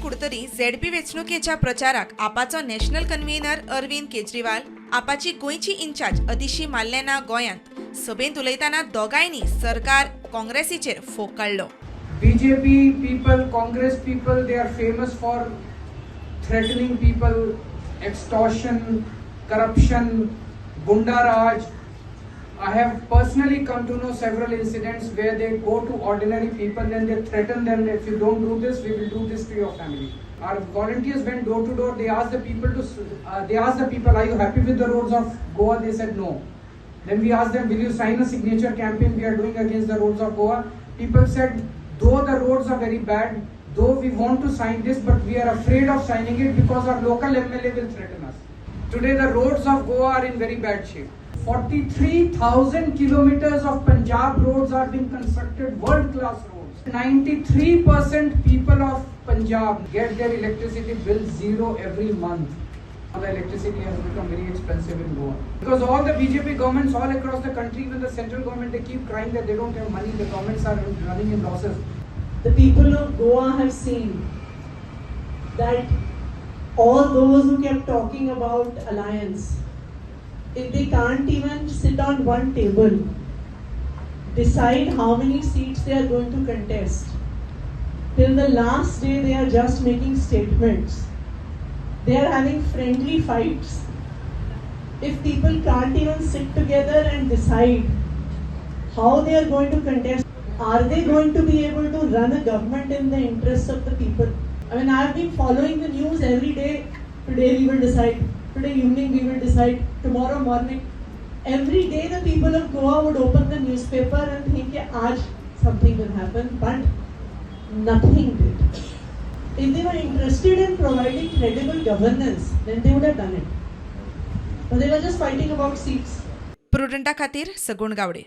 Curtorim ZP वेंचणुकेच्या प्रचाराक आपाचो नॅशनल कन्व्हेनर अरविंद केजरीवाल, आपाची गोंयची इन्चार्ज अतिशी माल्लेना गोंयांत सभेंत उलयतना दोगांयनी सरकार काँग्रेसीचेर फोग काडलो. BJP people, Congress people, they are famous for threatening people, extortion, corruption, gunda raj. I have personally come to know several incidents where they go to ordinary people and they threaten them that if you don't do this, we will do this to your family. Our volunteers went door to door. They asked the people, are you happy with the roads of Goa? They said no. Then we asked them, will you sign a signature campaign we are doing against the roads of Goa? People said, though the roads are very bad, though we want to sign this, but we are afraid of signing it because our local MLA will threaten us. Today the roads of Goa are in very bad shape. 43,000 kilometers of Punjab roads are being constructed, world-class roads. 93% people of Punjab get their electricity bill zero every month. The electricity has become very expensive in Goa. Because all the BJP governments all across the country, even the central government, they keep crying that they don't have money, the governments are running in losses. The people of Goa have seen that all those who kept talking about alliance, if they can't even sit on one table, decide how many seats they are going to contest, till the last day they are just making statements. They are having friendly fights. If people can't even sit together and decide how they are going to contest, are they going to be able to run a government in the interest of the people? I mean, I have been following the news every day. Today we will decide. Today evening we will decide. Tomorrow morning. Every day the people of Goa would open the newspaper and think that aaj something will happen, but nothing did. If they were interested in providing credible governance, then they would have done it. But they were just fighting about seats. प्रुडंटा खातीर सगुण गावडे.